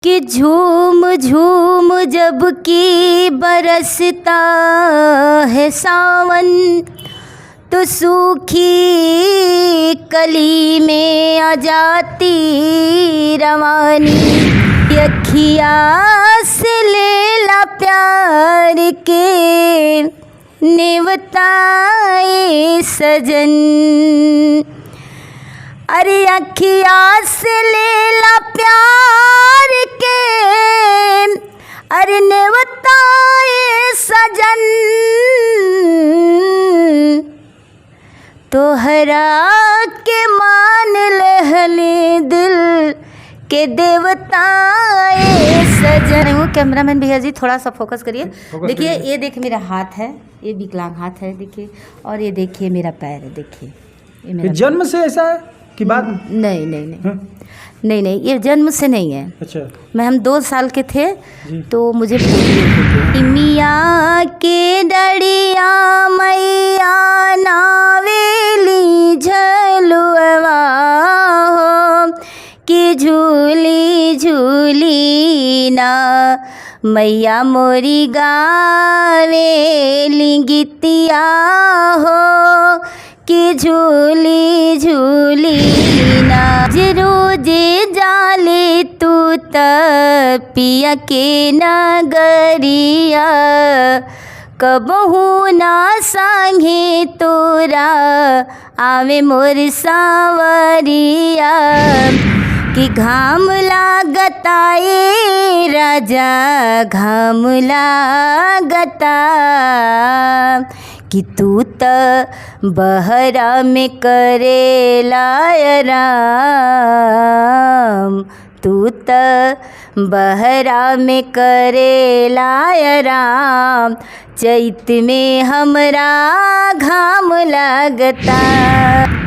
कि झूम झूम जब की बरसता है सावन, तो सूखी कली में आ जाती रवानी। अखिया से लेला प्यार के नेवताए सजन, अरे अखिया से लेला प्यार के, अरे नेवताए सजन। तोहरा के मान लहले दिल के देवताए सजन। हूँ कैमरामैन भैया जी, थोड़ा सा फोकस करिए। देखिए ये देखिए मेरा हाथ है, ये विकलांग हाथ है देखिए, और ये देखिए मेरा पैर है देखिए। ये मेरा जन्म से ऐसा है कि बात? नहीं नहीं नहीं नहीं नहीं, ये जन्म से नहीं है। अच्छा। मैं हम 2 साल के थे तो मुझे मिया के डड़िया मैया नावेली झलुआ हो, कि झूली झूली ना मैया मोरी गावेली गीतिया हो, कि झूली झूली ना। रोजे जाले तू पिया के नगरिया, कबहू ना संगे तोरा आवे मोर सावरिया। कि घाम लागता ए राजा घाम लागता, कि तू त बहरा में करेला आराम, तू त बहरा में करेला आराम। चैत में हमरा घाम लगता।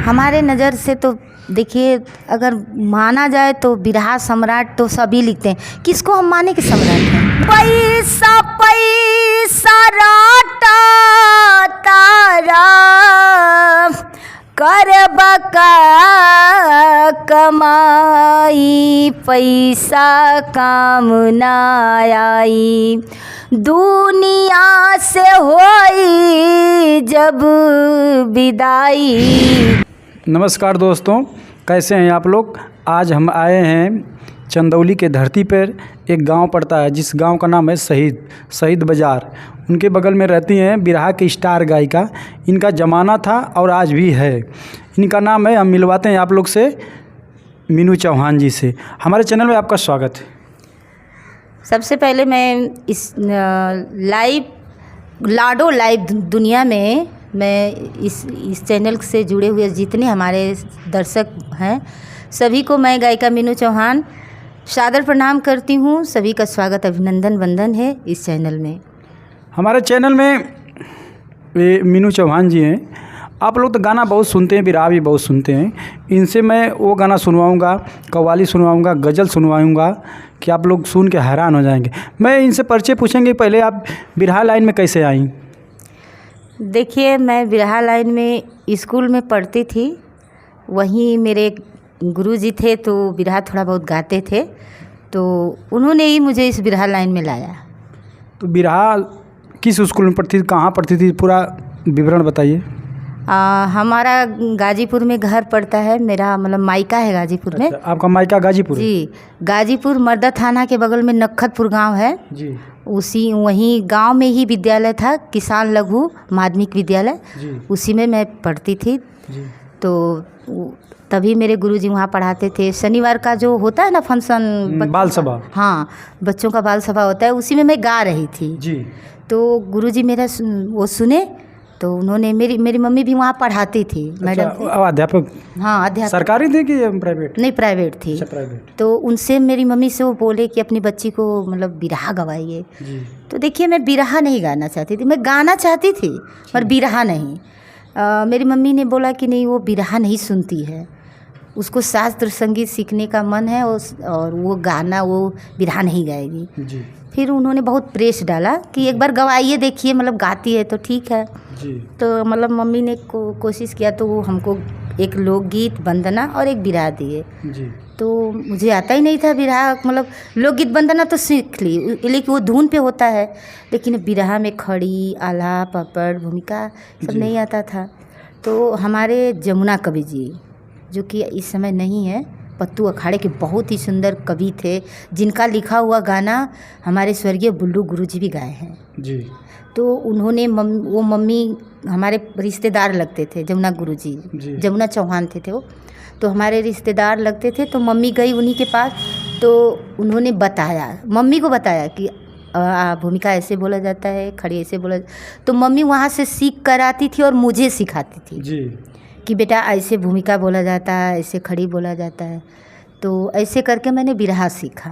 हमारे नज़र से तो देखिए, अगर माना जाए तो बिरहा सम्राट तो सभी लिखते हैं, किसको हम माने कि सम्राट हैं? पैसा पैसा राटा तारा करबा का कमाई, पैसा काम ना आई दुनिया से होई जब विदाई। नमस्कार दोस्तों, कैसे हैं आप लोग? आज हम आए हैं चंदौली के धरती पर। एक गांव पड़ता है जिस गांव का नाम है शहीद बाज़ार। उनके बगल में रहती हैं बिरहा की स्टार गायिका। इनका ज़माना था और आज भी है। इनका नाम है, हम मिलवाते हैं आप लोग से मीनू चौहान जी से। हमारे चैनल में आपका स्वागत है। सबसे पहले मैं इस लाडो लाइव दुनिया में मैं इस चैनल से जुड़े हुए जितने हमारे दर्शक हैं सभी को मैं गायिका मीनू चौहान सादर प्रणाम करती हूँ। सभी का स्वागत अभिनंदन वंदन है इस चैनल में। हमारे चैनल में मीनू चौहान जी हैं। आप लोग तो गाना बहुत सुनते हैं, बिरहा भी बहुत सुनते हैं। इनसे मैं वो गाना सुनवाऊँगा, कव्वाली सुनवाऊँगा, गज़ल सुनवाऊँगा कि आप लोग सुन के हैरान हो जाएंगे। मैं इनसे परिचय पूछेंगे, पहले आप बिरहा लाइन में कैसे आई? देखिए, मैं बिरहा लाइन में स्कूल में पढ़ती थी। वहीं मेरे गुरुजी थे तो बिरहा थोड़ा बहुत गाते थे, तो उन्होंने ही मुझे इस बिरहा लाइन में लाया। तो बिरहा किस स्कूल में पढ़ती थी, कहाँ पढ़ती थी, पूरा विवरण बताइए। हमारा गाजीपुर में घर पड़ता है, मेरा मतलब मायका है गाजीपुर में। अच्छा, आपका मायका गाजीपुर? जी, गाजीपुर मर्दा थाना के बगल में नखतपुर गांव है जी। वहीं गांव में ही विद्यालय था, किसान लघु माध्यमिक विद्यालय, उसी में मैं पढ़ती थी जी। तो तभी मेरे गुरुजी वहाँ पढ़ाते थे। शनिवार का जो होता है ना फंक्शन, बाल सभा, हाँ बच्चों का बाल सभा होता है, उसी में मैं गा रही थी जी। तो गुरुजी मेरा वो सुने, तो उन्होंने मेरी मम्मी भी वहाँ पढ़ाती थी, मैडम। अच्छा, अध्यापक? हाँ, अध्यापक। सरकारी थी कि प्राइवेट? नहीं, प्राइवेट थी। अच्छा, प्राइवेट। तो उनसे मेरी मम्मी से वो बोले कि अपनी बच्ची को मतलब बिरहा गवाइए। तो देखिए, मैं बिरहा नहीं गाना चाहती थी, मैं गाना चाहती थी पर बिरहा नहीं। मेरी मम्मी ने बोला कि नहीं, वो बिरहा नहीं सुनती है, उसको शास्त्र संगीत सीखने का मन है और वो गाना वो बिरहा नहीं गाएगी जी। फिर उन्होंने बहुत प्रेस डाला कि एक बार गवाइए देखिए, मतलब गाती है तो ठीक है जी। तो मतलब मम्मी ने कोशिश किया तो वो हमको एक लोकगीत, वंदना और एक बिरहा दिए जी। तो मुझे आता ही नहीं था बिरहा, मतलब लोकगीत वंदना तो सीख ली, लेकिन वो धुन पे होता है, लेकिन बिरहा में खड़ी, आला, पपड़, भूमिका सब जी। नहीं आता था। तो हमारे जमुना कवि जी, जो कि इस समय नहीं है, पत्तू अखाड़े के बहुत ही सुंदर कवि थे, जिनका लिखा हुआ गाना हमारे स्वर्गीय बुल्लू गुरुजी भी गाए हैं। जी। तो उन्होंने वो मम्मी हमारे रिश्तेदार लगते थे, जमुना गुरुजी, जी। जमुना चौहान थे वो, तो हमारे रिश्तेदार लगते थे। तो मम्मी गई उन्हीं के पास, तो उन्होंने बताया, मम्मी को बताया कि भूमिका ऐसे बोला जाता है, खड़ी ऐसे बोला। तो मम्मी वहाँ से सीख कर आती थी और मुझे सिखाती थी जी। कि बेटा ऐसे भूमिका बोला जाता है, ऐसे खड़ी बोला जाता है। तो ऐसे करके मैंने बिरहा सीखा।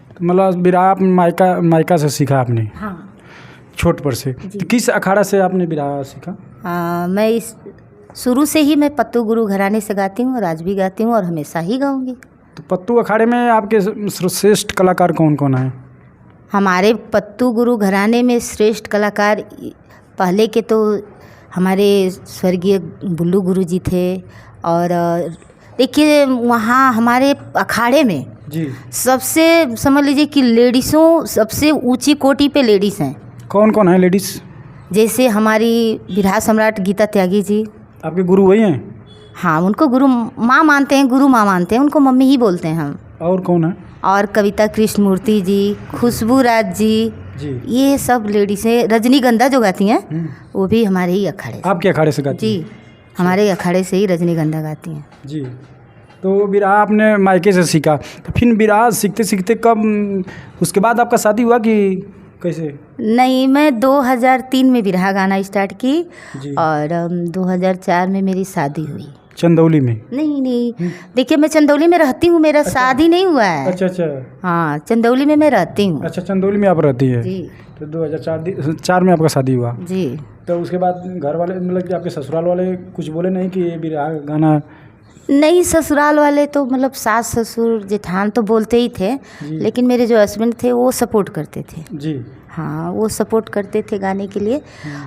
तो मतलब बिरहा आप मायका से सीखा आपने? हाँ, छोट पर से। तो किस अखाड़ा से आपने बिरहा सीखा? मैं इस शुरू से ही मैं पत्तू गुरु घराने से गाती हूँ और आज भी गाती हूँ और हमेशा ही गाऊंगी। तो पत्तू अखाड़े में आपके श्रेष्ठ कलाकार कौन कौन हैं? हमारे पत्तू गुरु घराने में श्रेष्ठ कलाकार पहले के तो हमारे स्वर्गीय बुल्लू गुरुजी थे। और देखिए वहाँ हमारे अखाड़े में जी। सबसे समझ लीजिए कि लेडीज़ों सबसे ऊंची कोटि पे लेडीज़ हैं। कौन कौन है लेडीज़? जैसे हमारी बिरहा सम्राट गीता त्यागी जी। आपके गुरु वही हैं? हाँ, उनको गुरु माँ मानते हैं, गुरु माँ मानते हैं, उनको मम्मी ही बोलते हैं हम। और कौन है? और कविता कृष्णमूर्ति जी, खुशबू राज जी, ये सब लेडीज़ें। रजनीगंधा जो गाती हैं वो भी हमारे ही अखाड़े से। आपके अखाड़े से गाती हैं? जी, हमारे अखाड़े से ही रजनीगंधा गाती हैं जी। तो बिरहा आपने मायके से सीखा, तो फिर बिरहा सीखते सीखते कब उसके बाद आपका शादी हुआ कि कैसे? नहीं, मैं 2003 में बिरहा गाना स्टार्ट की जी। और 2004 में मेरी शादी हुई। चंदौली में? नहीं, देखिए मैं चंदौली में रहती हूँ, मेरा शादी नहीं हुआ है। अच्छा। हाँ, चंदौली में मैं रहती हूँ। अच्छा, चंदौली में आप रहती है? जी। तो 2004 में आपका शादी हुआ? जी। तो उसके बाद घर वाले, मतलब कि आपके ससुराल वाले कुछ बोले नहीं कि ये बिरहा गाना? नहीं, ससुराल वाले तो मतलब सास ससुर जेठान तो बोलते ही थे, लेकिन मेरे जो हस्बैंड थे वो सपोर्ट करते थे। जी। हाँ, वो सपोर्ट करते थे गाने के लिए।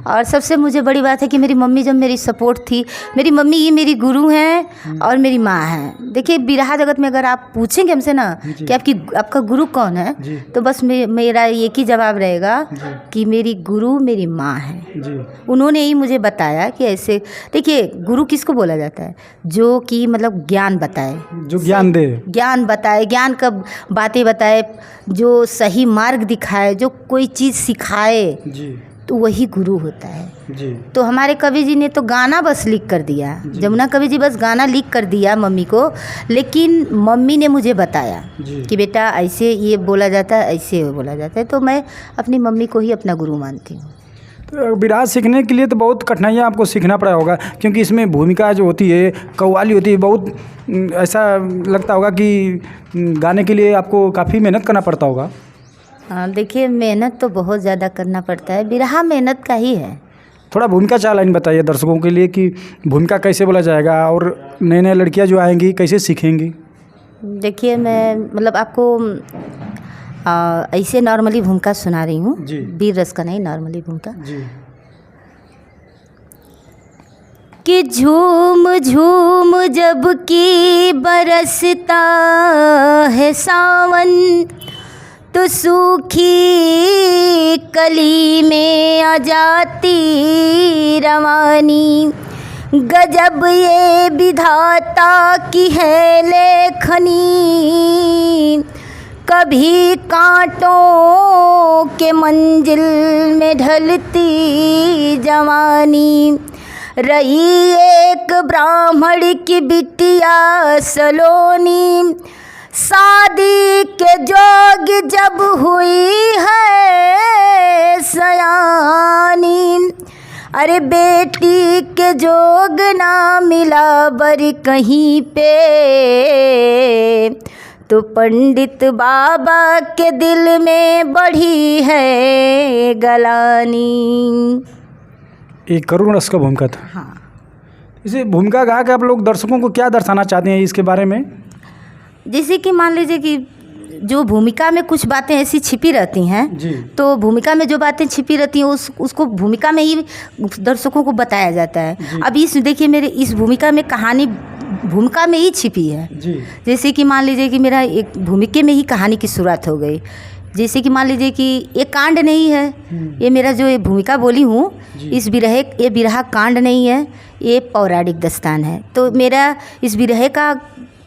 और सबसे मुझे बड़ी बात है कि मेरी मम्मी जब मेरी सपोर्ट थी, मेरी मम्मी ये मेरी गुरु हैं और मेरी माँ हैं। देखिए बिरहा जगत में अगर आप पूछेंगे हमसे ना कि आपका गुरु कौन है, तो बस मेरा एक ही जवाब रहेगा कि मेरी गुरु मेरी माँ है। जी। उन्होंने ही मुझे बताया कि ऐसे, देखिए गुरु किसको बोला जाता है? जो कि मतलब ज्ञान बताए, जो ज्ञान दे, ज्ञान बताए, ज्ञान का बातें बताए, जो सही मार्ग दिखाए, जो कोई चीज़ सिखाए, जी। तो वही गुरु होता है। जी। तो हमारे कवि जी ने तो गाना बस लिख कर दिया, जमुना कवि जी बस गाना लिख कर दिया मम्मी को, लेकिन मम्मी ने मुझे बताया कि बेटा ऐसे ये बोला जाता है, ऐसे बोला जाता है। तो मैं अपनी मम्मी को ही अपना गुरु मानती हूँ। तो बिरहा सीखने के लिए तो बहुत कठिनाइयाँ आपको सीखना पड़ा होगा, क्योंकि इसमें भूमिका जो होती है, कव्वाली होती है, बहुत ऐसा लगता होगा कि गाने के लिए आपको काफ़ी मेहनत करना पड़ता होगा। हाँ, देखिए मेहनत तो बहुत ज़्यादा करना पड़ता है, बिरहा मेहनत का ही है। थोड़ा भूमिका 4 लाइन बताइए दर्शकों के लिए कि भूमिका कैसे बोला जाएगा और नए नए लड़कियां जो आएंगी कैसे सीखेंगी। देखिए मैं मतलब आपको ऐसे नॉर्मली भूमिका सुना रही हूँ, वीर रस का नहीं, नॉर्मली भूमिका। कि झूम झूम जब की बरसता है सावन, तो सूखी कली में आ जाती रवानी। गजब ये विधाता की है लेखनी, कभी कांटों के मंजिल में ढलती जवानी। रही एक ब्राह्मण की बिटिया सलोनी, शादी के जोग जब हुई है सयानी। अरे बेटी के जोग ना मिला बर कहीं पे, तो पंडित बाबा के दिल में बढ़ी है गलानी। एक करुण रस का भूमिका था। हाँ, इसे भूमिका गा के आप लोग दर्शकों को क्या दर्शाना चाहते हैं इसके बारे में? जैसे कि मान लीजिए कि जो भूमिका में कुछ बातें ऐसी छिपी रहती हैं, तो भूमिका में जो बातें छिपी रहती हैं उसको भूमिका में ही दर्शकों को बताया जाता है। अब इस देखिए मेरे इस भूमिका में कहानी भूमिका में ही छिपी है। जी। जैसे कि मान लीजिए कि मेरा एक भूमिका में ही कहानी की शुरुआत हो गई। जैसे कि मान लीजिए कि ये कांड नहीं है, ये मेरा जो ये भूमिका बोली हूँ, इस ये बिरहा कांड नहीं है, ये पौराणिक दास्तान है। तो मेरा इस बिरहे का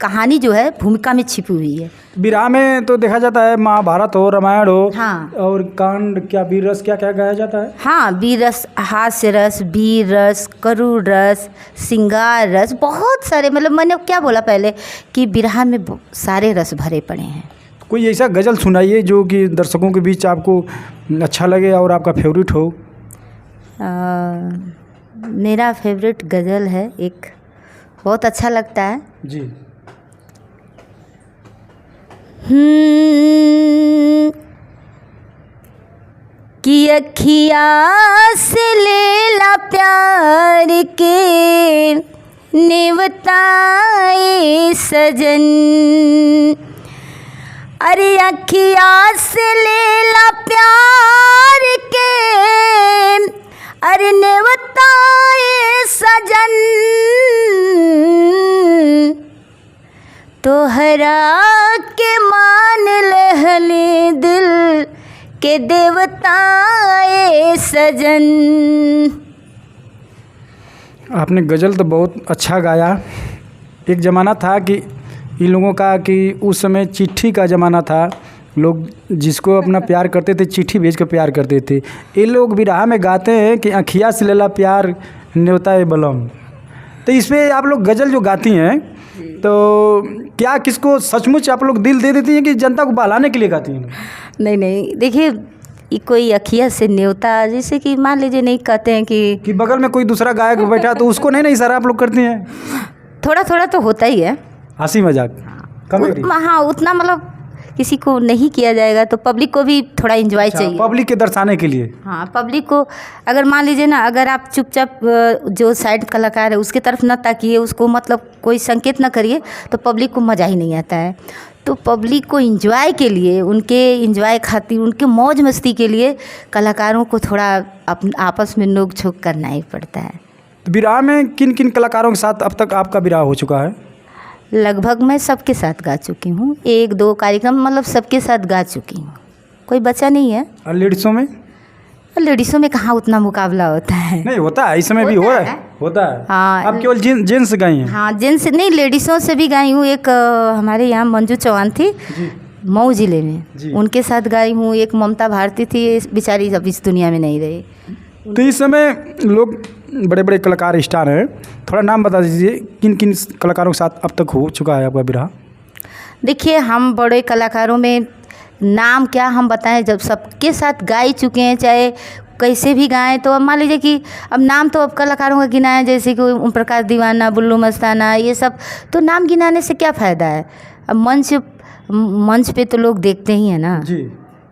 कहानी जो है भूमिका में छिपी हुई है। बिरहा में तो देखा जाता है महाभारत हो, रामायण हो, हाँ। और कांड क्या वीर रस क्या क्या गाया जाता है? हाँ, वीर रस, हास्य रस, वीर रस, करुण रस, श्रृंगार रस, बहुत सारे, मतलब मैंने क्या बोला पहले कि बिरहा में सारे रस भरे पड़े हैं। कोई ऐसा गज़ल सुनाइए जो कि दर्शकों के बीच आपको अच्छा लगे और आपका फेवरेट हो। मेरा फेवरेट गज़ल है एक, बहुत अच्छा लगता है जी। कि अखिया से लेला प्यार के नेवताए सजन, अरे अखिया से लेला प्यार के, अरे नेवताए सजन, तोहरा के मान लहले दिल के देवताए सजन। आपने गज़ल तो बहुत अच्छा गाया। एक ज़माना था कि इन लोगों का कि उस समय चिट्ठी का ज़माना था, लोग जिसको अपना प्यार करते थे चिट्ठी भेज कर प्यार करते थे। ये लोग बिरहा में गाते हैं कि अखिया से लेला प्यार न्योता बलम। तो इसमें आप लोग गज़ल जो गाती हैं तो क्या किसको सचमुच आप लोग दिल दे देती हैं कि जनता को बहलाने के लिए गाती हैं? नहीं नहीं, देखिए ये कोई अखिया से न्योता, जैसे कि मान लीजिए नहीं कहते हैं कि बगल में कोई दूसरा गायक बैठा तो उसको नहीं इशारा आप लोग करती हैं? थोड़ा थोड़ा तो होता ही है, हंसी मजाक, कॉमेडी। हाँ, उतना मतलब किसी को नहीं किया जाएगा तो पब्लिक को भी थोड़ा एंजॉय चाहिए, पब्लिक के दर्शाने के लिए। हाँ, पब्लिक को अगर मान लीजिए ना, अगर आप चुपचाप जो साइड कलाकार है उसके तरफ ना ताकिए, उसको मतलब कोई संकेत ना करिए, तो पब्लिक को मज़ा ही नहीं आता है। तो पब्लिक को एंजॉय के लिए, उनके एंजॉय खातिर, उनके मौज मस्ती के लिए कलाकारों को थोड़ा आपस में नोक झोंक करना ही पड़ता है। तो बिरहा में किन किन कलाकारों के साथ अब तक आपका बिरहा हो चुका है? लगभग मैं सबके साथ गा चुकी हूँ, 1-2 कार्यक्रम मतलब सबके साथ गा चुकी हूँ, कोई बचा नहीं है। और लेडीज़ों में? लेडीज़ों में कहाँ उतना मुकाबला होता है। नहीं होता है, इस समय भी होता है। हाँ, आप केवल जेंट्स गाई हैं? हाँ, जेंट्स नहीं, लेडीज़ों से भी गाई हूँ। एक हमारे यहाँ मंजू चौहान थी मऊ ज़िले में, उनके साथ गाई हूँ। एक ममता भारती थी, बेचारी अब इस दुनिया में नहीं रही। तो इस समय लोग बड़े बड़े कलाकार स्टार हैं, थोड़ा नाम बता दीजिए किन किन कलाकारों के साथ अब तक हो चुका है आपका बिरहा? देखिए, हम बड़े कलाकारों में नाम क्या हम बताएं, जब सबके साथ गा ही चुके हैं, चाहे कैसे भी गाएं। तो अब मान लीजिए कि अब नाम तो अब कलाकारों का गिना है, जैसे कि ओम प्रकाश दीवाना, बुल्लू मस्ताना, ये सब तो नाम गिनाने से क्या फ़ायदा है। अब मंच पे तो लोग देखते ही हैं ना जी।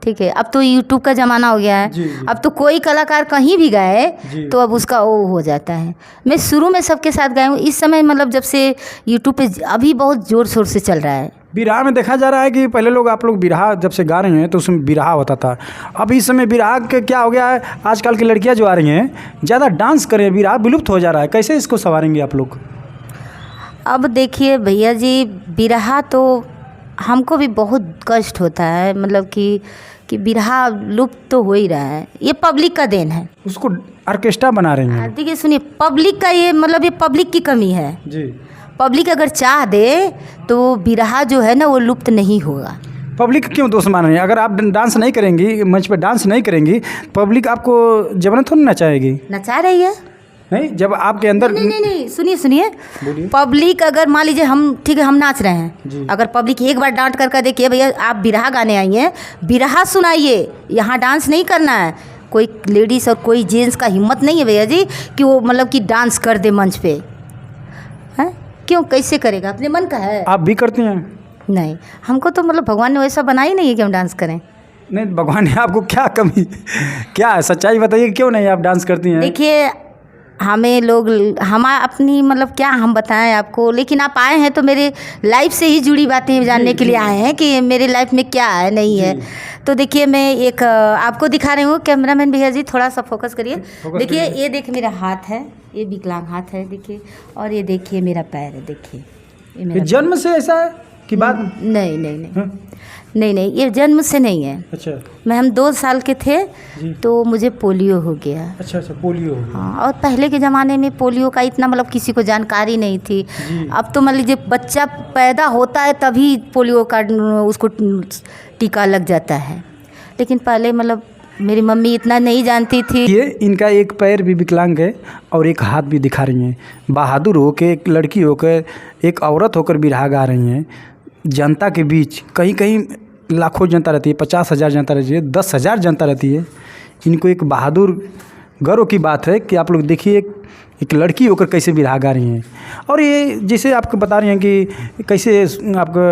ठीक है, अब तो यूट्यूब का ज़माना हो गया है। जी। अब तो कोई कलाकार कहीं भी गाए तो अब उसका वो हो जाता है। मैं शुरू में सबके साथ गाई हूँ, इस समय मतलब जब से यूट्यूब पे अभी बहुत ज़ोर शोर से चल रहा है। बिरहा में देखा जा रहा है कि पहले आप लोग बिरहा जब से गा रहे हैं तो उसमें बिरहा होता था। अब इस समय बिरहा के क्या हो गया है, आजकल की लड़कियां जो आ रही हैं ज़्यादा डांस करें, बिरहा विलुप्त हो जा रहा है। कैसे इसको संवारेंगे आप लोग? अब देखिए भैया जी, बिरहा तो हमको भी बहुत कष्ट होता है, मतलब कि बिरहा लुप्त तो हो ही रहा है। ये पब्लिक का देन है, उसको ऑर्केस्ट्रा बना रही हैं। देखिए सुनिए, पब्लिक का ये मतलब ये पब्लिक की कमी है जी। पब्लिक अगर चाह दे तो बिरहा जो है ना वो लुप्त नहीं होगा। पब्लिक क्यों दोस्त मान रही है? अगर आप डांस नहीं करेंगी, मंच पे डांस नहीं करेंगी, पब्लिक आपको जबरन थोड़ी नचाएगी। नचा रही है नहीं, जब आपके अंदर नहीं, सुनिए पब्लिक अगर मान लीजिए हम ठीक है हम नाच रहे हैं, अगर पब्लिक एक बार डांट कर देखिए भैया आप बिरहा गाने आई हैं, बिरहा सुनाइए, यहाँ डांस नहीं करना है। कोई लेडीज़ और कोई जेंट्स का हिम्मत नहीं है भैया जी कि वो मतलब कि डांस कर दे मंच पे, हैं? क्यों, कैसे करेगा? अपने मन का है। आप भी करती हैं? नहीं, हमको तो मतलब भगवान ने वैसा बनाई नहीं है कि हम डांस करें। नहीं, भगवान ने आपको क्या कमी क्या है, सच्चाई बताइए, क्यों नहीं आप डांस करती हैं? देखिए हमें लोग हम अपनी मतलब क्या हम बताएं आपको, लेकिन आप आए हैं तो मेरे लाइफ से ही जुड़ी बातें जानने के लिए आए हैं कि मेरे लाइफ में क्या है नहीं है। तो देखिए मैं एक आपको दिखा रही हूँ, कैमरामैन भैया जी थोड़ा सा फोकस करिए। देखिए ये देखिए मेरा हाथ है, ये विकलांग हाथ है देखिए, और ये देखिए मेरा पैर है, देखिए ये मेरा जन्म से ऐसा है कि बात? नहीं नहीं नहीं नहीं नहीं, ये जन्म से नहीं है। अच्छा। हम 2 साल के थे जी। तो मुझे पोलियो हो गया। अच्छा अच्छा, पोलियो हो गया। हाँ, और पहले के ज़माने में पोलियो का इतना मतलब किसी को जानकारी नहीं थी। अब तो मान लीजिए बच्चा पैदा होता है तभी पोलियो का उसको टीका लग जाता है, लेकिन पहले मतलब मेरी मम्मी इतना नहीं जानती थी। ये इनका एक पैर भी विकलांग है और एक हाथ भी दिखा रही हैं। बहादुर होकर, एक लड़की होकर, एक औरत होकर बिरहा गा रही हैं जनता के बीच। कहीं कहीं लाखों जनता रहती है, 50,000 जनता रहती है, 10,000 जनता रहती है। इनको एक बहादुर गर्व की बात है कि आप लोग देखिए एक लड़की होकर कैसे बिरहा गा रही हैं। और ये जैसे आपको बता रही हैं कि कैसे आपका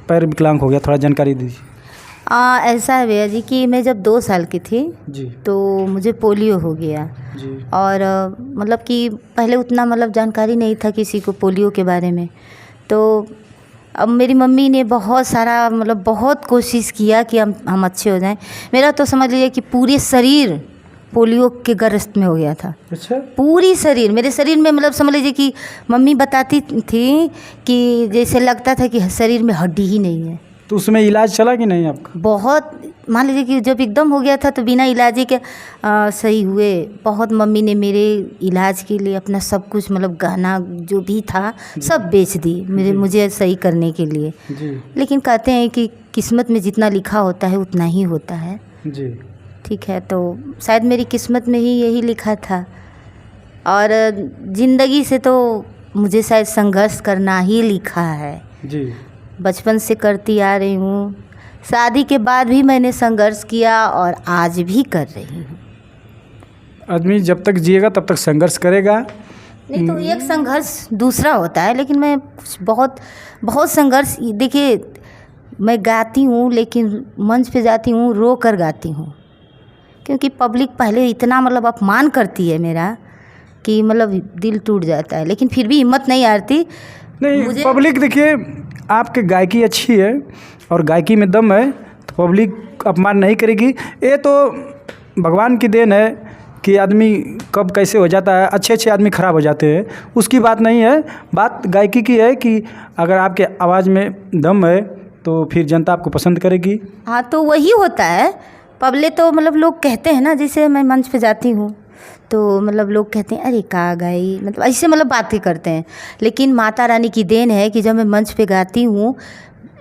पैर विकलांग हो गया, थोड़ा जानकारी दीजिए। ऐसा है भैया जी कि मैं जब 2 साल की थी जी। तो मुझे पोलियो हो गया जी। और मतलब कि पहले उतना मतलब जानकारी नहीं था किसी को पोलियो के बारे में। तो अब मेरी मम्मी ने बहुत सारा मतलब बहुत कोशिश किया कि हम अच्छे हो जाएं। मेरा तो समझ लीजिए कि पूरे शरीर पोलियो के ग्रस्त में हो गया था। अच्छा। पूरी शरीर, मेरे शरीर में मतलब समझ लीजिए कि मम्मी बताती थी कि जैसे लगता था कि शरीर में हड्डी ही नहीं है। तो उसमें इलाज चला कि नहीं आपका? बहुत, मान लीजिए कि जब एकदम हो गया था तो बिना इलाज के सही हुए। बहुत मम्मी ने मेरे इलाज के लिए अपना सब कुछ मतलब गहना जो भी था सब बेच दी मुझे सही करने के लिए। जी। लेकिन कहते हैं कि किस्मत में जितना लिखा होता है उतना ही होता है। जी। ठीक है, तो शायद मेरी किस्मत में ही यही लिखा था। और ज़िंदगी से तो मुझे शायद संघर्ष करना ही लिखा है। जी। बचपन से करती आ रही हूँ, शादी के बाद भी मैंने संघर्ष किया और आज भी कर रही हूँ। आदमी जब तक जिएगा तब तक संघर्ष करेगा। नहीं तो एक संघर्ष दूसरा होता है, लेकिन मैं बहुत बहुत संघर्ष, देखिए मैं गाती हूँ लेकिन मंच पे जाती हूँ रो कर गाती हूँ, क्योंकि पब्लिक पहले इतना मतलब अपमान करती है मेरा कि मतलब दिल टूट जाता है, लेकिन फिर भी हिम्मत नहीं हारती। नहीं, पब्लिक देखिए आपके गायकी अच्छी है और गायकी में दम है तो पब्लिक अपमान नहीं करेगी। ये तो भगवान की देन है कि आदमी कब कैसे हो जाता है, अच्छे आदमी ख़राब हो जाते हैं, उसकी बात नहीं है। बात गायकी की है कि अगर आपके आवाज़ में दम है तो फिर जनता आपको पसंद करेगी। हाँ, तो वही होता है। पब्लिक तो मतलब लोग कहते हैं ना, जैसे मैं मंच पे जाती हूँ तो मतलब लोग कहते हैं अरे का गाई, मतलब ऐसे मतलब बातें करते हैं। लेकिन माता रानी की देन है कि जब मैं मंच पे गाती हूँ,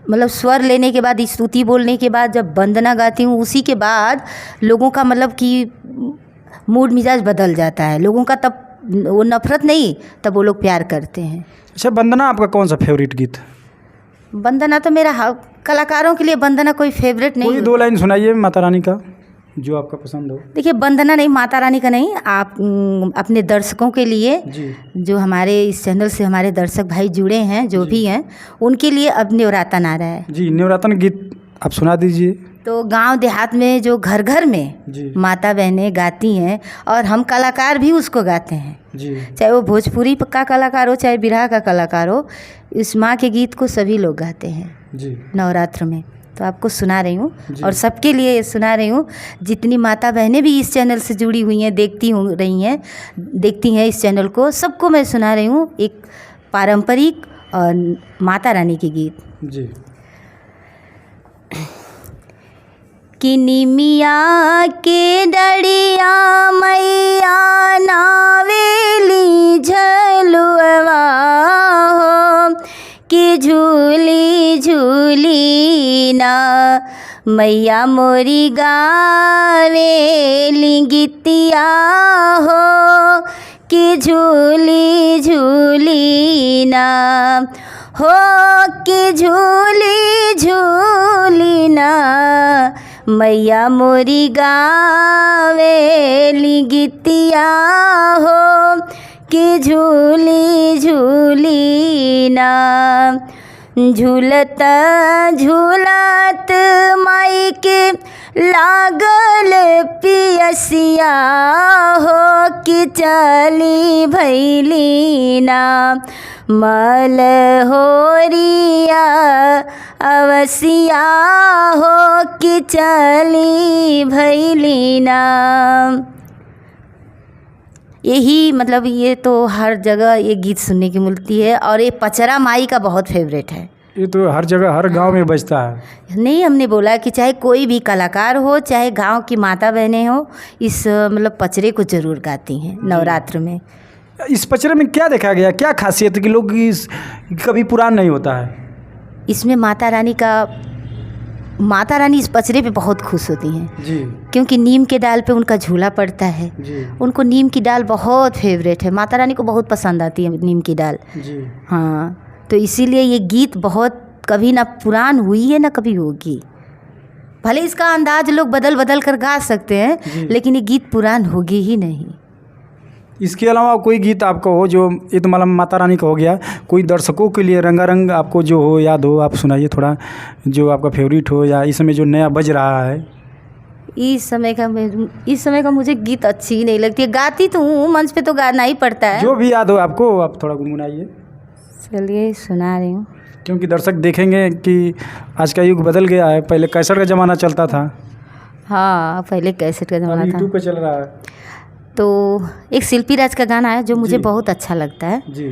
मतलब स्वर लेने के बाद, स्तुति बोलने के बाद जब वंदना गाती हूँ, उसी के बाद लोगों का मतलब कि मूड मिजाज बदल जाता है लोगों का। तब वो नफरत नहीं, तब वो लोग प्यार करते हैं। अच्छा, वंदना आपका कौन सा फेवरेट गीत? वंदना तो मेरा कलाकारों के लिए वंदना कोई फेवरेट नहीं। कोई 2 लाइन सुनाइए माता रानी का जो आपका पसंद हो। देखिए वंदना नहीं, माता रानी का नहीं, आप अपने दर्शकों के लिए जी। जो हमारे इस चैनल से हमारे दर्शक भाई जुड़े हैं, जो भी हैं, उनके लिए अब न्यौरातन आ रहा है। जी, न्यौरातन गीत आप सुना दीजिए। तो गांव देहात में जो घर घर में माता बहनें गाती हैं और हम कलाकार भी उसको गाते हैं जी। चाहे वो भोजपुरी का कलाकार हो चाहे बिरहा का कलाकार हो, इस माँ के गीत को सभी लोग गाते हैं जी नवरात्र में। तो आपको सुना रही हूँ और सबके लिए सुना रही हूँ। जितनी माता बहनें भी इस चैनल से जुड़ी हुई हैं, देखती हैं इस चैनल को, सबको मैं सुना रही हूँ एक पारंपरिक और माता रानी के गीत। जी। कि निमिया के डड़िया मैया नावेली झलुआ हो, कि झूली झूली ना मैया मोरी गावेली गीतिया हो, कि झूली झूली ना हो, कि झूली झूली ना मैया मोरी गावेली गीतिया हो, कि झूली झूली ना। झूलता झूलत माई के लागल पियसिया हो कि चली भैली ना मल होरिया अवसिया हो कि चली भैली ना। यही मतलब ये तो हर जगह ये गीत सुनने की मिलती है और ये पचरा माई का बहुत फेवरेट है। ये तो हर जगह हर गांव में बजता है। नहीं, हमने बोला कि चाहे कोई भी कलाकार हो, चाहे गांव की माता बहनें हो, इस मतलब पचरे को ज़रूर गाती हैं नवरात्र में। इस पचरे में क्या देखा गया, क्या खासियत है कि लोग इस कभी पुरान नहीं होता है? इसमें माता रानी इस पचरे पे बहुत खुश होती हैं जी। क्योंकि नीम के डाल पे उनका झूला पड़ता है जी। उनको नीम की डाल बहुत फेवरेट है, माता रानी को बहुत पसंद आती है नीम की डाल। जी। हाँ, तो इसीलिए ये गीत बहुत कभी ना पुरान हुई है ना कभी होगी। भले इसका अंदाज लोग बदल बदल कर गा सकते हैं लेकिन ये गीत पुरान होगी ही नहीं। इसके अलावा कोई गीत आपको हो जो, ये तो मतलब माता रानी का हो गया, कोई दर्शकों के लिए रंगारंग आपको जो हो, याद हो, आप सुनाइए थोड़ा, जो आपका फेवरेट हो या इस समय जो नया बज रहा है। इस समय का मुझे गीत अच्छी ही नहीं लगती है। गाती तो हूँ, मंच पे तो गाना ही पड़ता है। जो भी याद हो आपको आप थोड़ा गुनगुनाइए। चलिए सुना रही हूँ। क्योंकि दर्शक देखेंगे कि आज का युग बदल गया है, पहले कैसेट का ज़माना चलता था। हाँ, पहले कैसेट का ज़माना था, यूट्यूब पे चल रहा है। तो एक शिल्पी राज का गाना है जो मुझे बहुत अच्छा लगता है जी।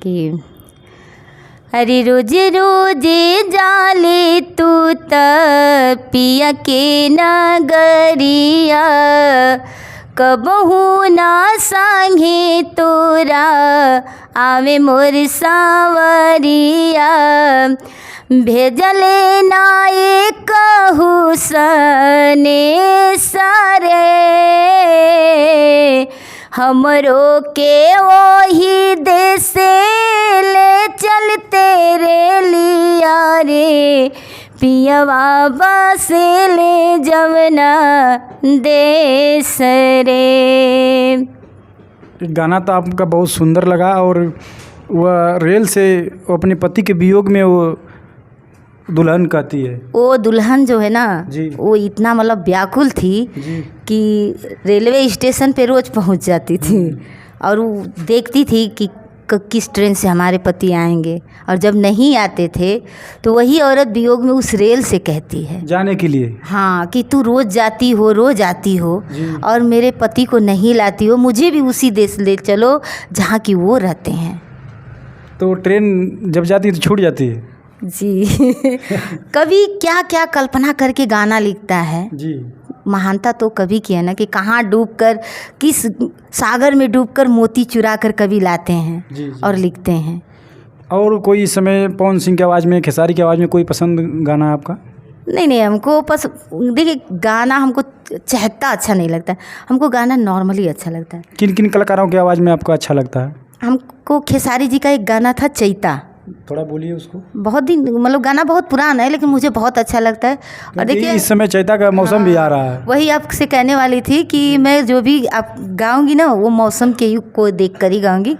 कि अरे रोजे रोजे जाले तू पिया के नगरिया कबहू ना संगे तोरा आवे मोर सावरिया भेजले ना एक हुसने सारे हमरो के वही देश ले चल तेरे लिया रे पियवा बसे ले जवना देश रे। गाना तो आपका बहुत सुंदर लगा और वह रेल से अपने पति के वियोग में वो दुल्हन कहती है। वो दुल्हन जो है ना जी। वो इतना मतलब व्याकुल थी जी। कि रेलवे स्टेशन पे रोज़ पहुंच जाती थी और वो देखती थी कि किस ट्रेन से हमारे पति आएंगे, और जब नहीं आते थे तो वही औरत वियोग में उस रेल से कहती है जाने के लिए, हाँ, कि तू रोज़ आती हो और मेरे पति को नहीं लाती हो, मुझे भी उसी देश ले चलो जहाँ की वो रहते हैं। तो ट्रेन जब जाती है तो छूट जाती है जी। कभी क्या क्या कल्पना करके गाना लिखता है जी। महानता तो कभी किया ना कि कहाँ डूबकर किस सागर में डूबकर मोती चुरा कर कभी लाते हैं जी। और लिखते हैं। और कोई इस समय पवन सिंह की आवाज़ में, खेसारी की आवाज़ में कोई पसंद गाना आपका? नहीं, हमको देखिए गाना हमको चहकता अच्छा नहीं लगता है, हमको गाना नॉर्मली अच्छा लगता है। किन किन कलाकारों की आवाज़ में आपको अच्छा लगता है? हमको खेसारी जी का एक गाना था चैता, थोड़ा बोलिए उसको। बहुत दिन मतलब गाना बहुत पुराना है लेकिन मुझे बहुत अच्छा लगता है। और देखिए इस समय चैता का मौसम भी आ रहा है। वही आपसे कहने वाली थी कि मैं जो भी आप गाऊंगी ना वो मौसम के युग को देख कर ही गाऊंगी।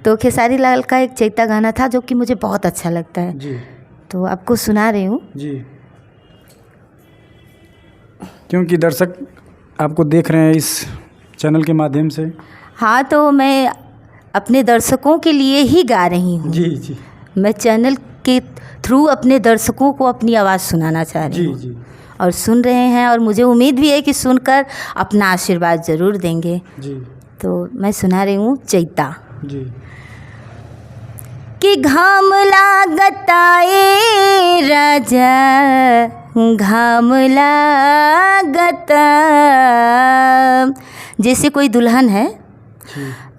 तो खेसारी लाल का एक चैता गाना था जो कि मुझे बहुत अच्छा लगता है जी। तो आपको सुना रही हूँ जी। क्योंकि दर्शक आपको देख रहे हैं इस चैनल के माध्यम से। हाँ, तो मैं अपने दर्शकों के लिए ही गा रही हूँ। जी जी। मैं चैनल के थ्रू अपने दर्शकों को अपनी आवाज़ सुनाना चाह रही हूँ। जी। और सुन रहे हैं और मुझे उम्मीद भी है कि सुनकर अपना आशीर्वाद ज़रूर देंगे। जी। तो मैं सुना रही हूँ चैता। जी। कि घाम लागता ए राजा, घाम लागता। जैसे कोई दुल्हन है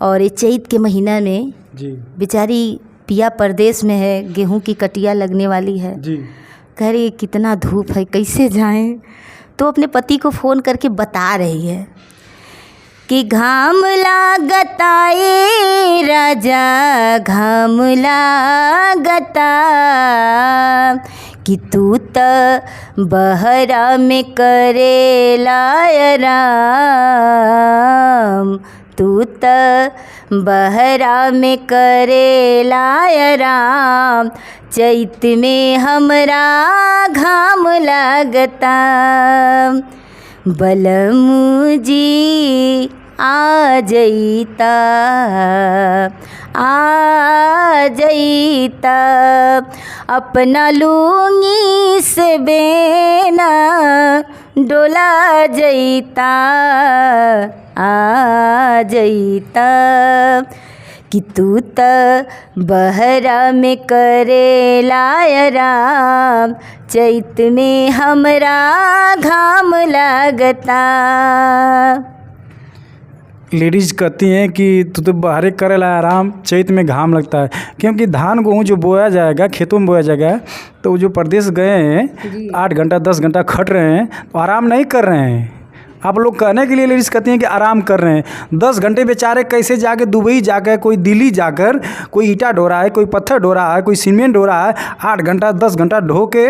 और ये चैत के महीना में बेचारी पिया परदेश में है, गेहूं की कटिया लगने वाली है जी। कह रही कितना धूप है, कैसे जाएं? तो अपने पति को फ़ोन करके बता रही है कि घाम लागता ए राजा, घाम लागता। कि तू त बहरा में करेला आराम, तू त बहरा में करेला आराम, चैत में हमरा घाम लगता। बलमू जी आ जईता, आ जईता, अपना लूंगी से बेना डोला जईता, आ जईता। कि तू त बहरा में करेला आराम, चैत में हमरा घाम लगता। लेडीज़ कहती हैं कि तू तो बाहरे करेला आराम, चैत में घाम लगता है, क्योंकि धान गेहूँ जो बोया जाएगा, खेतों में बोया जाएगा, तो वो जो प्रदेश गए हैं 8 घंटा 10 घंटा खट रहे हैं, तो आराम नहीं कर रहे हैं। आप लोग कहने के लिए लेडीज़ कहती हैं कि आराम कर रहे हैं। 10 घंटे बेचारे कैसे जाके दुबई जाकर, कोई दिल्ली जाकर, कोई ईंटा ढो रहा है, कोई पत्थर ढो रहा है, कोई सीमेंट ढो रहा है, 8 घंटा 10 घंटा ढो के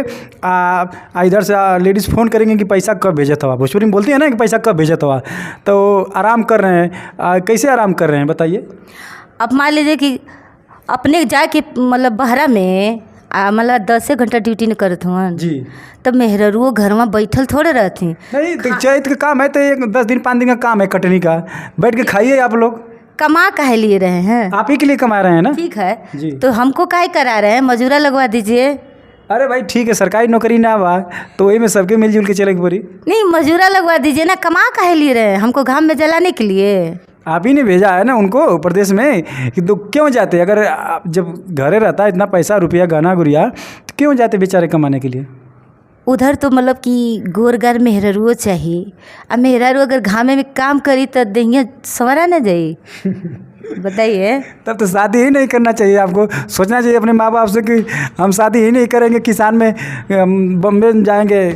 इधर से लेडीज़ फ़ोन करेंगे कि पैसा कब भेजा था। भोजपुरी में बोलती है ना कि पैसा कब भेजा था, तो आराम कर रहे हैं। कैसे आराम कर रहे हैं बताइए। अब मान लीजिए कि अपने जाके मतलब बहरा में मतलब 10 घंटा ड्यूटी न करत हुआ जी, तब मेहररुओ घर में बैठल थोड़े रहती। नहीं तो चैत का काम है, तो एक 10 दिन 5 दिन का काम है कटनी का। बैठ के खाइए आप लोग। कमा काहे लिए रहे हैं? आप ही के लिए कमा रहे हैं ना। ठीक है जी। तो हमको काहे करा रहे हैं? मजूरा लगवा दीजिए। अरे भाई ठीक है, सरकारी नौकरी ना बा तो वही में सबके मिलजुल के चले पड़ी। नहीं, मजूरा लगवा दीजिए ना। कमा काहे लिए रहे हैं? हमको घाम में जलाने के लिए? आप ही ने भेजा है ना उनको प्रदेश में कि तो क्यों जाते? अगर जब घरे रहता है इतना पैसा रुपया गहना गुड़िया, तो क्यों जाते बेचारे कमाने के लिए? उधर तो मतलब कि गोरगार मेहररुओ चाहिए। अब मेहरारू अगर घामे में काम करी तो देहिया संवरा न जाई। बताइए। तब तो शादी ही नहीं करना चाहिए। आपको सोचना चाहिए अपने माँ बाप से कि हम शादी ही नहीं करेंगे, किसान में बम्बे जाएंगे,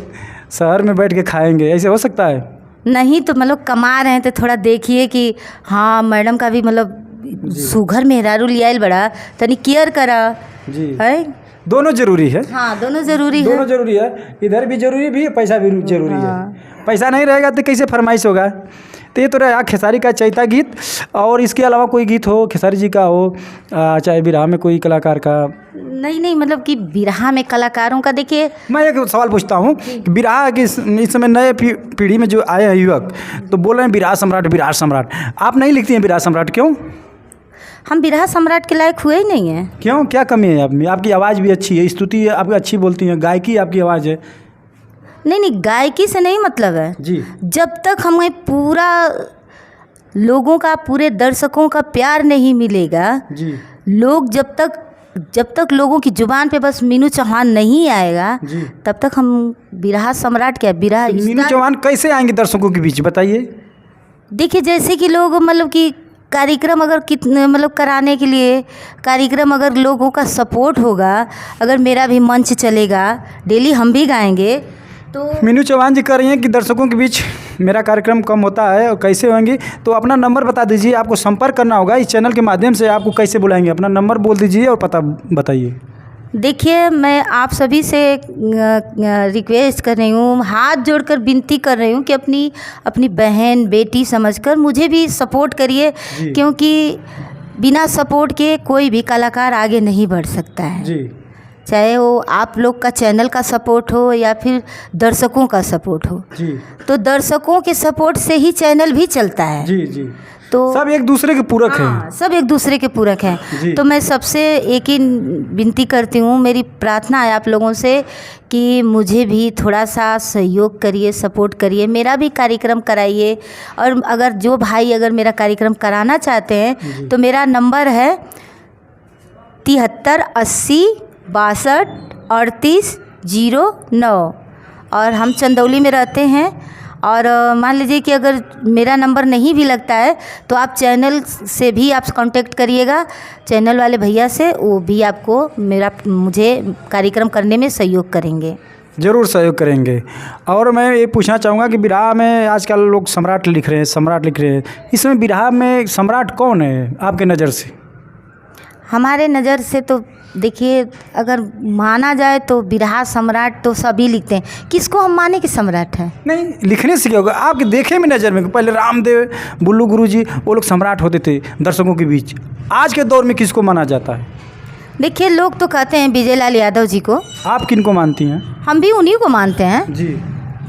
शहर में बैठ के खाएंगे। ऐसे हो सकता है? नहीं तो मतलब कमा रहे हैं तो थोड़ा देखिए कि हाँ मैडम का भी मतलब सुघर मेहरारू लियाइल बड़ा, तनी केयर करा जी है। दोनों जरूरी है। हाँ दोनों जरूरी है। दोनों जरूरी है, इधर भी जरूरी भी है, पैसा भी जरूरी हाँ। है। पैसा नहीं रहेगा तो कैसे फरमाइश होगा? तो ये तो रहा खेसारी का चैता गीत। और इसके अलावा कोई गीत हो खेसारी जी का हो, चाहे बिरहा में कोई कलाकार का? नहीं मतलब कि बिरहा में कलाकारों का देखिए। मैं एक सवाल पूछता हूँ कि बिरहा की इस समय नए पीढ़ी में जो आए हैं युवक, तो बोल रहे हैं बिरहा सम्राट, बिरहा सम्राट। आप नहीं लिखती हैं बिरहा सम्राट, क्यों? हम बिरहा सम्राट के लायक हुए ही नहीं हैं। क्यों, क्या कमी है आप में? आपकी आवाज़ भी अच्छी है, स्तुति आपकी अच्छी बोलती हैं, गायकी आपकी आवाज़ है। नहीं गायकी से नहीं मतलब है जी। जब तक हमें पूरा लोगों का, पूरे दर्शकों का प्यार नहीं मिलेगा जी। लोग जब तक लोगों की जुबान पे बस मीनू चौहान नहीं आएगा जी। तब तक हम बिरहा सम्राट क्या बिरहा। मीनू चौहान कैसे आएंगे दर्शकों के बीच, बताइए। देखिए जैसे कि लोग मतलब कि कार्यक्रम अगर कितने मतलब कराने के लिए कार्यक्रम, अगर लोगों का सपोर्ट होगा, अगर मेरा भी मंच चलेगा, डेली हम भी गाएंगे तो। मीनू चौहान जी कह रही हैं कि दर्शकों के बीच मेरा कार्यक्रम कम होता है और कैसे होंगे, तो अपना नंबर बता दीजिए। आपको संपर्क करना होगा इस चैनल के माध्यम से, आपको कैसे बुलाएंगे? अपना नंबर बोल दीजिए और पता बताइए। देखिए मैं आप सभी से रिक्वेस्ट कर रही हूँ, हाथ जोड़कर विनती कर रही हूँ कि अपनी बहन बेटी समझकर मुझे भी सपोर्ट करिए, क्योंकि बिना सपोर्ट के कोई भी कलाकार आगे नहीं बढ़ सकता है जी। चाहे वो आप लोग का चैनल का सपोर्ट हो या फिर दर्शकों का सपोर्ट हो जी। तो दर्शकों के सपोर्ट से ही चैनल भी चलता है। जी जी। तो सब एक दूसरे के पूरक हैं। हाँ, सब एक दूसरे के पूरक हैं। तो मैं सबसे एक ही विनती करती हूँ, मेरी प्रार्थना है आप लोगों से कि मुझे भी थोड़ा सा सहयोग करिए, सपोर्ट करिए, मेरा भी कार्यक्रम कराइए। और अगर जो भाई अगर मेरा कार्यक्रम कराना चाहते हैं तो मेरा नंबर है 73 80 62 38 09 और हम चंदौली में रहते हैं। और मान लीजिए कि अगर मेरा नंबर नहीं भी लगता है तो आप चैनल से भी आप कांटेक्ट करिएगा, चैनल वाले भैया से, वो भी आपको मुझे कार्यक्रम करने में सहयोग करेंगे। ज़रूर सहयोग करेंगे। और मैं ये पूछना चाहूँगा कि बिरहा में आजकल लोग सम्राट लिख रहे हैं, सम्राट लिख रहे हैं, इसमें बिरहा में सम्राट कौन है आपके नज़र से? हमारे नज़र से तो देखिए, अगर माना जाए तो बिरहा सम्राट तो सभी लिखते हैं, किसको हम माने कि सम्राट है? नहीं, लिखने से क्या होगा, आपके देखे में नज़र में पहले रामदेव, बुल्लू गुरुजी, वो लोग सम्राट होते थे दर्शकों के बीच। आज के दौर में किसको माना जाता है? देखिए, लोग तो कहते हैं विजय लाल यादव जी को। आप किन को मानती हैं? हम भी उन्हीं को मानते हैं जी।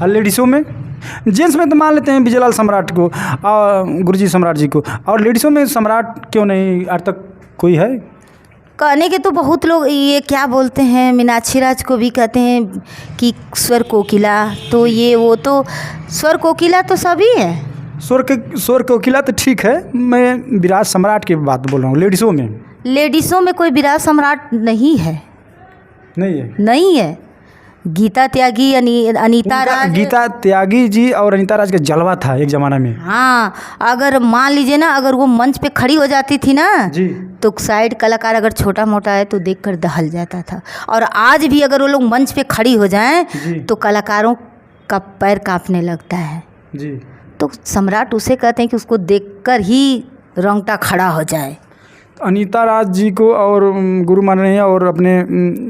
और लेडीज़ों में, जेंट्स में तो मान लेते हैं विजय लाल सम्राट को और गुरुजी सम्राट जी को, और लेडीज़ों में सम्राट क्यों नहीं आज तक कोई है? कहने के तो बहुत लोग ये क्या बोलते हैं, मीनाक्षी राज को भी कहते हैं कि स्वर कोकिला, तो ये वो तो स्वर कोकिला तो सभी है। स्वर कोकिला तो ठीक है, मैं विराट सम्राट की बात बोल रहा हूँ। लेडीज़ों में कोई विराट सम्राट नहीं है। नहीं है। गीता त्यागी, अनीता राज। गीता त्यागी जी और अनीता राज का जलवा था एक ज़माना में। हाँ, अगर मान लीजिए ना, अगर वो मंच पे खड़ी हो जाती थी ना जी, तो साइड कलाकार अगर छोटा मोटा है तो देखकर दहल जाता था। और आज भी अगर वो लोग मंच पे खड़ी हो जाएं तो कलाकारों का पैर कांपने लगता है जी। तो सम्राट उसे कहते हैं कि उसको देखकर ही रोंगटा खड़ा हो जाए। अनीता राज जी को और गुरु मान रहे हैं, और अपने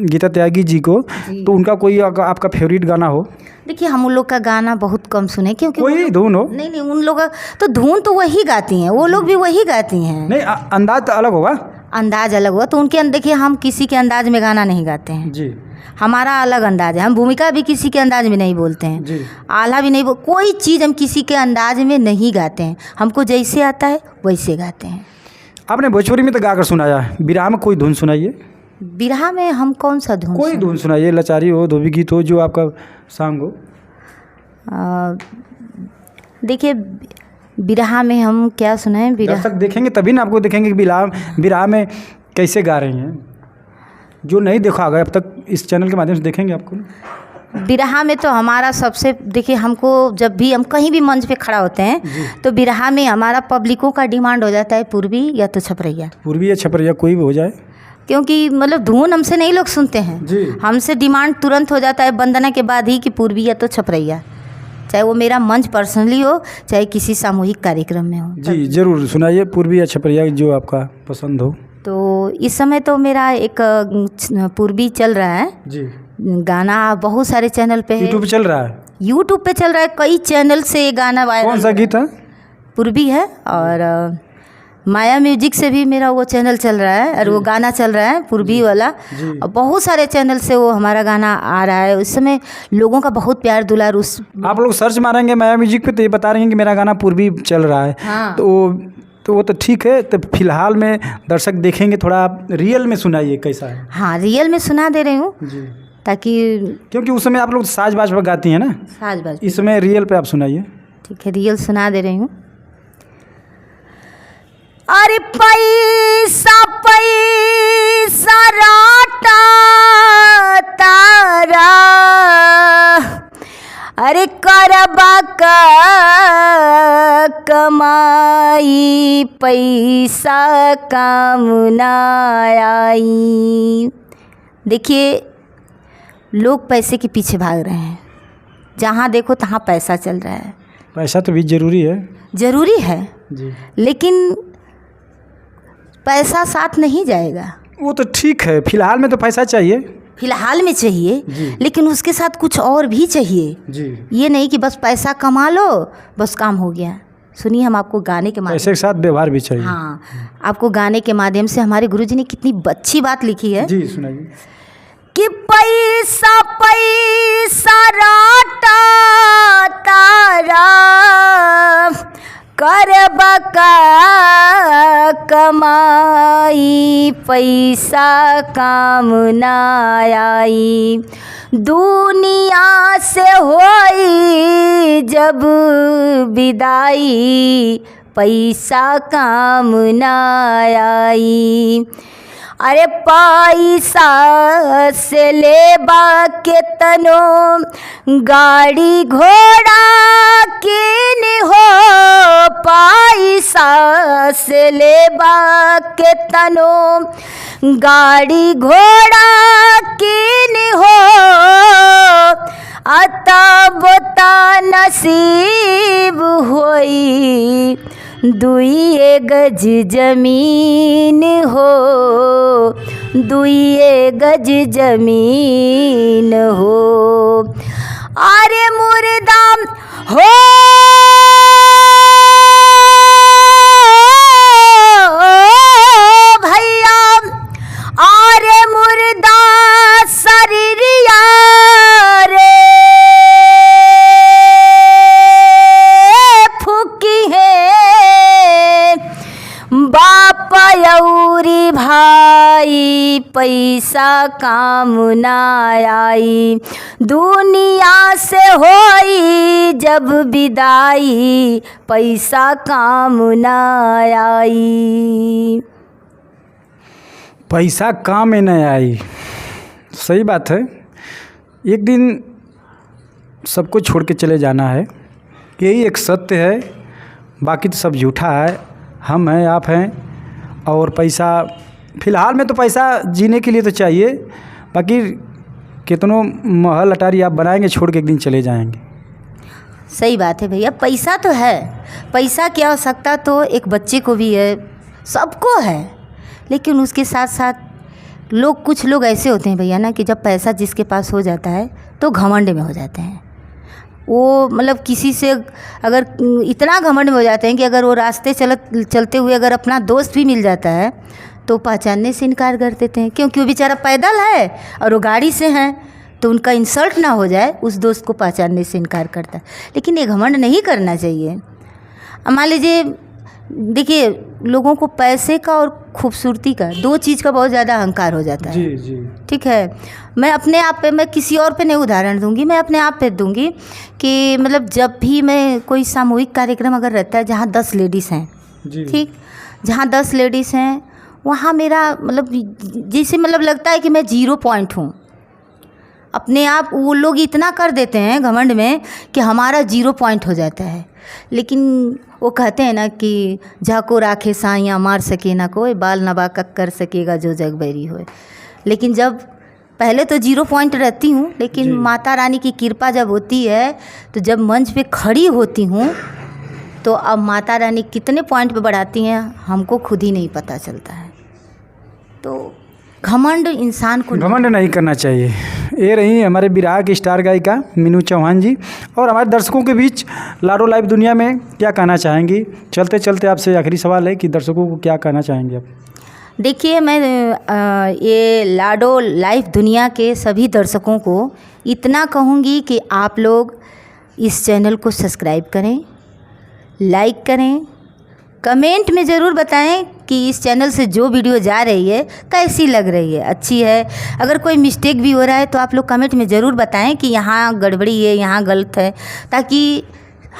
गीता त्यागी जी को, तो उनका कोई आपका फेवरेट गाना हो? देखिए, हम उन लोग का गाना बहुत कम सुने, क्योंकि कोई धुन हो? नहीं, उन लोग तो धुन तो वही गाती हैं, वो लोग भी वही गाती हैं। नहीं, अंदाज तो अलग होगा। अंदाज अलग हुआ तो उनके, देखिए हम किसी के अंदाज में गाना नहीं गाते हैं जी। हमारा अलग अंदाज है। हम भूमिका भी किसी के अंदाज में नहीं बोलते हैं जी। आला भी नहीं कोई चीज़ हम किसी के अंदाज में नहीं गाते हैं। हमको जैसे आता है वैसे गाते हैं। आपने भोजपुरी में तो गाकर सुनाया, बिरहा में कोई धुन सुनाइए। बिरहा में हम कौन सा धुन? कोई धुन सुनाइए, लाचारी हो, धोबी गीत हो, जो आपका सॉन्ग हो। देखिए, बिरहा में हम क्या सुनाएं? दर्शक देखेंगे तभी ना आपको देखेंगे कि बिरहा में कैसे गा रही हैं। जो नहीं देखा होगा अब तक, इस चैनल के माध्यम से देखेंगे आपको। बिरहा में तो हमारा सबसे, देखिए हमको जब भी हम कहीं भी मंच पे खड़ा होते हैं तो बिरहा में हमारा पब्लिकों का डिमांड हो जाता है पूर्वी या तो छपरैया। पूर्वी या छपरैया कोई भी हो जाए, क्योंकि मतलब धुन हमसे नहीं लोग सुनते हैं जी। हमसे डिमांड तुरंत हो जाता है वंदना के बाद ही कि पूर्वी या तो छपरैया, चाहे वो मेरा मंच पर्सनली हो चाहे किसी सामूहिक कार्यक्रम में हो। जी ज़रूर सुनाइए, पूर्वी या छपरैया जो आपका पसंद हो। तो इस समय तो मेरा एक पूर्वी चल रहा है जी। गाना, बहुत सारे चैनल पे है। यूट्यूब पे चल रहा है? यूट्यूब पे चल रहा है, कई चैनल से ये गाना वायरल। कौन सा गीत है? पूर्वी है। और माया म्यूजिक से भी मेरा वो चैनल चल रहा है और वो गाना चल रहा है पूर्वी वाला। और बहुत सारे चैनल से वो हमारा गाना आ रहा है। उस समय लोगों का बहुत प्यार दुलार। उस आप लोग सर्च मारेंगे माया म्यूजिक पे तो ये बता रहे हैं कि मेरा गाना पूर्वी चल रहा है। हाँ। तो वो तो ठीक है। तो फिलहाल में दर्शक देखेंगे, थोड़ा आप रियल में सुनाइए कैसा है। हाँ, रियल में सुना दे रही हूँ जी, ताकि, क्योंकि उस समय आप लोग साज बाज पर गाती हैं ना, साज बाज। इस समय रियल पे आप सुनाइए। ठीक है, रियल सुना दे रही हूँ। अरे पैसा पैसा राटा तारा, अरे करबा का कमाई, पैसा काम ना आई। देखिए, लोग पैसे के पीछे भाग रहे हैं, जहाँ देखो तहाँ पैसा चल रहा है। पैसा तो भी ज़रूरी है। ज़रूरी है जी, लेकिन पैसा साथ नहीं जाएगा। वो तो ठीक है, फिलहाल में तो पैसा चाहिए, फिलहाल में चाहिए, लेकिन उसके साथ कुछ और भी चाहिए जी। ये नहीं कि बस पैसा कमा लो बस काम हो गया। सुनिए, हम आपको गाने के माध्यम, पैसे के साथ व्यवहार भी चाहिए। हाँ, आपको गाने के माध्यम से हमारे गुरुजी ने कितनी अच्छी बात लिखी है जी, सुनाइए। कि पैसा पैसा राटा तारा, करबा का कमाई, पैसा काम ना आई। दुनिया से होई जब विदाई, पैसा काम ना आई। अरे पैसा से लेबा के तनो गाड़ी घोड़ा किन हो, पैसा से लेबा के तनो गाड़ी घोड़ा किन हो, तब ता नसीब होई दुई गज जमीन हो, दुइये गज जमीन हो। अरे मुर्दा हो भैया, अरे मुर्दा शरीरिया रे फूकी है बाप यौरी भाई, पैसा काम ना आई, दुनिया से होई जब विदाई, पैसा काम ना आई। पैसा काम में नहीं आई, सही बात है। एक दिन सबको छोड़ के चले जाना है, यही एक सत्य है, बाकी तो सब झूठा है। हम हैं, आप हैं, और पैसा फ़िलहाल में तो पैसा जीने के लिए तो चाहिए, बाकी कितनों महल अटारी आप बनाएंगे, छोड़ के एक दिन चले जाएंगे। सही बात है भैया, पैसा तो है, पैसा की आवश्यकता तो एक बच्चे को भी है, सबको है, लेकिन उसके साथ साथ कुछ लोग ऐसे होते हैं भैया ना कि जब पैसा जिसके पास हो जाता है तो घमंड में हो जाते हैं। वो मतलब किसी से अगर इतना घमंड में हो जाते हैं कि अगर वो रास्ते चलते हुए अगर अपना दोस्त भी मिल जाता है तो पहचानने से इनकार कर देते हैं, क्योंकि वो बेचारा पैदल है और वो गाड़ी से हैं, तो उनका इंसल्ट ना हो जाए उस दोस्त को पहचानने से इनकार करता है। लेकिन ये घमंड नहीं करना चाहिए। मान लीजिए, देखिए, लोगों को पैसे का और खूबसूरती का, दो चीज़ का बहुत ज़्यादा अहंकार हो जाता है। जी जी, ठीक है। मैं अपने आप पे, मैं किसी और पे नहीं उदाहरण दूंगी, मैं अपने आप पे दूंगी कि मतलब जब भी मैं कोई सामूहिक कार्यक्रम अगर रहता है जहाँ 10 लेडीज़ हैं, ठीक, जहाँ 10 लेडीज़ हैं वहाँ मेरा मतलब जैसे मतलब लगता है कि मैं 0 पॉइंट हूँ। अपने आप वो लोग इतना कर देते हैं घमंड में कि हमारा 0 पॉइंट हो जाता है। लेकिन वो कहते हैं ना कि झाको राखे साइयाँ मार सके ना कोई, बाल नबा कर सकेगा जो जग बैरी होए। लेकिन जब पहले तो 0 पॉइंट रहती हूँ, लेकिन माता रानी की कृपा जब होती है तो जब मंच पे खड़ी होती हूँ तो अब माता रानी कितने पॉइंट पे बढ़ाती हैं हमको खुद ही नहीं पता चलता है। तो घमंड इंसान को घमंड नहीं करना चाहिए। ये रही हमारे बिरहा की स्टार गायिका मीनू चौहान जी, और हमारे दर्शकों के बीच लाडो लाइव दुनिया में क्या कहना चाहेंगी? चलते चलते आपसे आखिरी सवाल है कि दर्शकों को क्या कहना चाहेंगे आप? देखिए, मैं ये लाडो लाइव दुनिया के सभी दर्शकों को इतना कहूँगी कि आप लोग इस चैनल को सब्सक्राइब करें, लाइक करें, कमेंट में ज़रूर बताएं कि इस चैनल से जो वीडियो जा रही है कैसी लग रही है, अच्छी है। अगर कोई मिस्टेक भी हो रहा है तो आप लोग कमेंट में ज़रूर बताएं कि यहाँ गड़बड़ी है, यहाँ गलत है, ताकि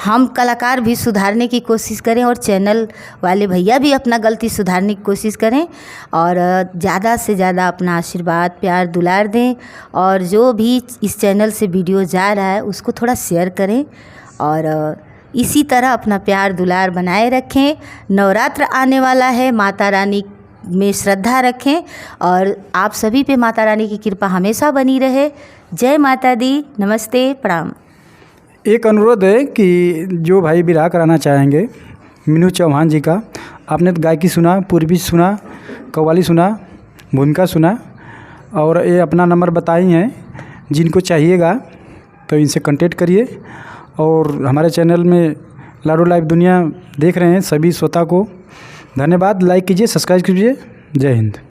हम कलाकार भी सुधारने की कोशिश करें और चैनल वाले भैया भी अपना गलती सुधारने की कोशिश करें। और ज़्यादा से ज़्यादा अपना आशीर्वाद, प्यार, दुलार दें, और जो भी इस चैनल से वीडियो जा रहा है उसको थोड़ा शेयर करें, और इसी तरह अपना प्यार दुलार बनाए रखें। नवरात्र आने वाला है, माता रानी में श्रद्धा रखें, और आप सभी पे माता रानी की कृपा हमेशा बनी रहे। जय माता दी, नमस्ते, प्रणाम। एक अनुरोध है कि जो भाई बिरहा कराना चाहेंगे मीनू चौहान जी का, आपने तो गायकी सुना, पूर्वी सुना, कव्वाली सुना, भूमिका सुना, और ये अपना नंबर बताई हैं, जिनको चाहिएगा तो इनसे कांटेक्ट करिए। और हमारे चैनल में लाडो लाइव दुनिया देख रहे हैं सभी श्रोता को धन्यवाद। लाइक कीजिए, सब्सक्राइब कीजिए। जय हिंद।